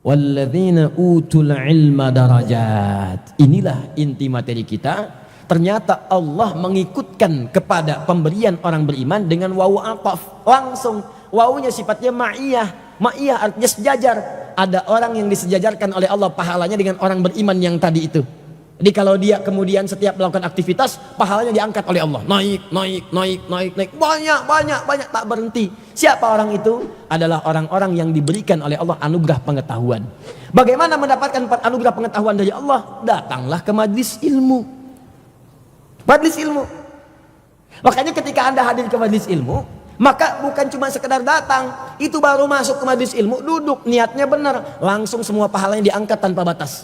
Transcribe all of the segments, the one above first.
Walladzina utul ilma darajat. Inilah inti materi kita. Ternyata Allah mengikutkan kepada pemberian orang beriman dengan wawu ataf. Langsung wawunya sifatnya ma'iyah. Ma'iyah artinya sejajar. Ada orang yang disejajarkan oleh Allah pahalanya dengan orang beriman yang tadi itu. Jadi kalau dia kemudian setiap melakukan aktivitas, pahalanya diangkat oleh Allah. Naik. Banyak tak berhenti. Siapa orang itu? Adalah orang-orang yang diberikan oleh Allah anugerah pengetahuan. Bagaimana mendapatkan anugerah pengetahuan dari Allah? Datanglah ke majlis ilmu. Majlis ilmu. Makanya ketika Anda hadir ke majlis ilmu, maka bukan cuma sekedar datang, itu baru masuk ke majlis ilmu, duduk, niatnya benar, langsung semua pahalanya diangkat tanpa batas.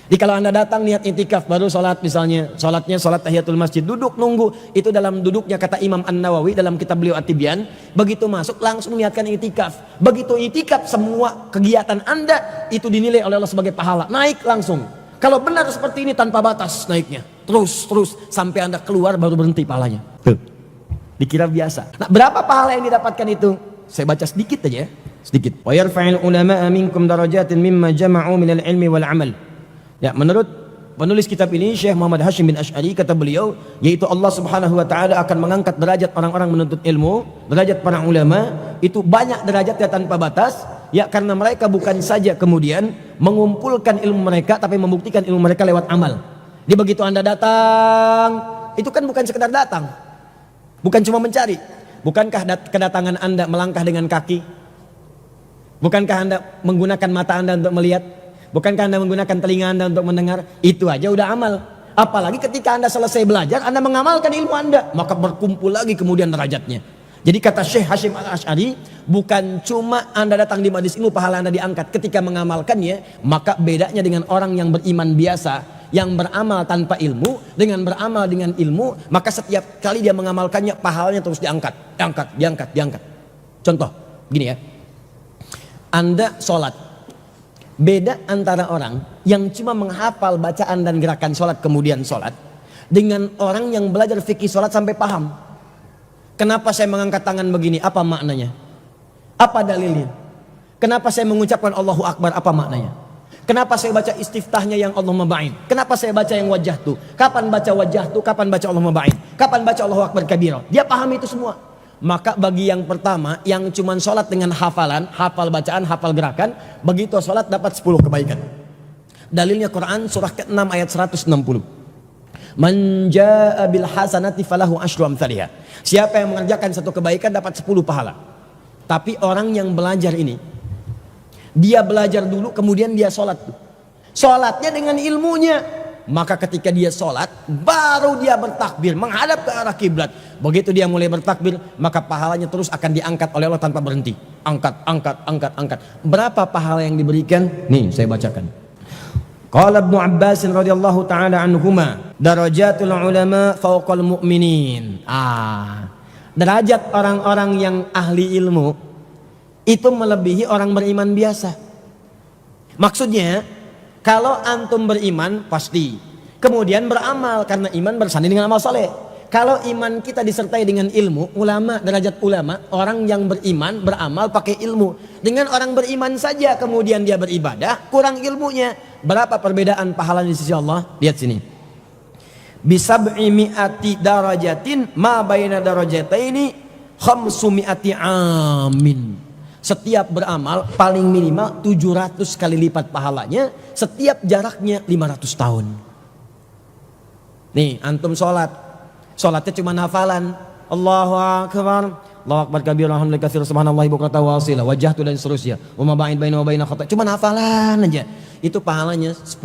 Jadi kalau Anda datang niat intikaf, baru sholat misalnya, sholatnya sholat tahiyatul masjid, duduk nunggu, itu dalam duduknya kata Imam An-Nawawi dalam kitab beliau At-Tibyan, begitu masuk langsung niatkan itikaf. Begitu itikaf, semua kegiatan Anda itu dinilai oleh Allah sebagai pahala, naik langsung. Kalau benar seperti ini tanpa batas naiknya, terus sampai Anda keluar baru berhenti pahalanya. Tuh, dikira biasa. Nah, berapa pahala yang didapatkan itu? Saya baca sedikit aja ya, sedikit. Wa yarfa'il ulama'a minkum darajatin mimma jama'u minal ilmi wal amal. Ya, menurut penulis kitab ini Syekh Muhammad Hashim bin Asy'ari, kata beliau, yaitu Allah Subhanahu wa taala akan mengangkat derajat orang-orang menuntut ilmu, derajat para ulama, itu banyak derajatnya tanpa batas, ya, karena mereka bukan saja kemudian mengumpulkan ilmu mereka, tapi membuktikan ilmu mereka lewat amal. Jadi begitu Anda datang, itu kan bukan sekedar datang, bukan cuma mencari. Bukankah kedatangan Anda melangkah dengan kaki? Bukankah Anda menggunakan mata Anda untuk melihat? Bukankah Anda menggunakan telinga Anda untuk mendengar? Itu aja udah amal. Apalagi ketika Anda selesai belajar, Anda mengamalkan ilmu Anda, maka berkumpul lagi kemudian derajatnya. Jadi kata Syekh Hashim Al-Asy'ari, bukan cuma Anda datang di majlis ilmu pahala Anda diangkat, ketika mengamalkannya, maka bedanya dengan orang yang beriman biasa, yang beramal tanpa ilmu, dengan beramal dengan ilmu, maka setiap kali dia mengamalkannya, pahalanya terus diangkat. Contoh, gini ya, Anda sholat. Beda antara orang yang cuma menghafal bacaan dan gerakan sholat kemudian sholat, dengan orang yang belajar fikih sholat sampai paham. Kenapa saya mengangkat tangan begini? Apa maknanya? Apa dalilnya? Kenapa saya mengucapkan Allahu Akbar? Apa maknanya? Kenapa saya baca istiftahnya yang Allahumma ba'in? Kenapa saya baca yang wajjahtu? Kapan baca wajjahtu? Kapan baca Allahumma ba'in? Kapan baca Allahu Akbar kabira? Dia paham itu semua. Maka bagi yang pertama, yang cuma sholat dengan hafalan, hafal bacaan, hafal gerakan, begitu sholat dapat 10 kebaikan. Dalilnya Quran surah ke-6 ayat 160. Man jaa'a bil hasanati falahu asyru amsalihha. Siapa yang mengerjakan satu kebaikan dapat 10 pahala. Tapi orang yang belajar ini, dia belajar dulu kemudian dia sholat. Sholatnya dengan ilmunya. Maka ketika dia sholat, baru dia bertakbir menghadap ke arah kiblat. Begitu dia mulai bertakbir, maka pahalanya terus akan diangkat oleh Allah tanpa berhenti. Angkat. Berapa pahala yang diberikan? Nih saya bacakan. Qala Ibnu Abbas radhiyallahu taala anhuma, darajatul ulama fawqal mu'minin. Derajat orang-orang yang ahli ilmu itu melebihi orang beriman biasa. Maksudnya, kalau antum beriman pasti, kemudian beramal karena iman bersanding dengan amal soleh. Kalau iman kita disertai dengan ilmu, ulama, derajat ulama, orang yang beriman beramal pakai ilmu. Dengan orang beriman saja kemudian dia beribadah, kurang ilmunya. Berapa perbedaan pahala di sisi Allah? Lihat sini. Bisab'i mi'ati darajatin ma baina darajataini khamsumi'ati amin. Setiap beramal paling minimal 700 kali lipat pahalanya, setiap jaraknya 500 tahun. Nih, antum sholatnya cuma hafalan. Allahu Akbar, Allahu Akbar kabir, alhamdulillah katsir, subhanallahi bukratan wa asila, wajjahtu dan seterusnya. Wa ma ba'in baina wa baina khata. Cuma hafalan aja. Itu pahalanya 10.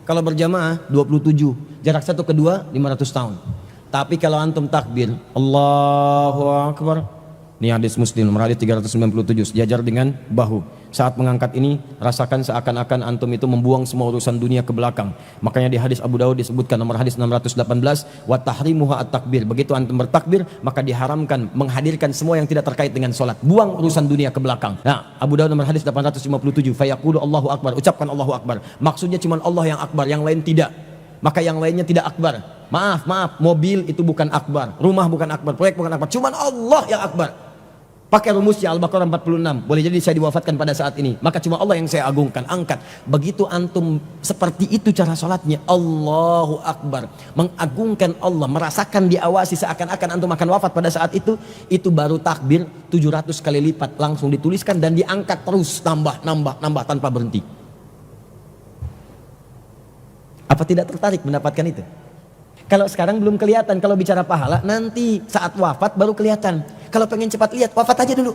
Kalau berjamaah 27. Jarak satu kedua 500 tahun. Tapi kalau antum takbir, Allahu Akbar. Ini hadis Muslim nomor hadis 397, sejajar dengan bahu. Saat mengangkat ini, rasakan seakan-akan antum itu membuang semua urusan dunia ke belakang. Makanya di hadis Abu Dawud disebutkan nomor hadis 618, wa tahrimuha at-takbir. Begitu antum bertakbir, maka diharamkan menghadirkan semua yang tidak terkait dengan sholat. Buang urusan dunia ke belakang. Nah, Abu Dawud nomor hadis 857, fayaqulu Allahu Akbar. Ucapkan Allahu Akbar. Maksudnya cuma Allah yang akbar, yang lain tidak. Maka yang lainnya tidak akbar. Maaf, mobil itu bukan akbar, rumah bukan akbar, proyek bukan akbar. Cuma Allah yang akbar. Pakai rumusnya Al-Baqarah 46. Boleh jadi saya diwafatkan pada saat ini, maka cuma Allah yang saya agungkan, angkat. Begitu antum seperti itu cara sholatnya, Allahu Akbar, mengagungkan Allah, merasakan diawasi seakan-akan antum akan wafat pada saat itu baru takbir 700 kali lipat, langsung dituliskan dan diangkat terus, nambah tanpa berhenti. Apa tidak tertarik mendapatkan itu? Kalau sekarang belum kelihatan, kalau bicara pahala nanti saat wafat baru kelihatan. Kalau pengen cepat lihat, wafat aja dulu.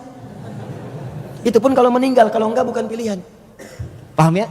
Itu pun kalau meninggal, kalau enggak bukan pilihan. Paham ya?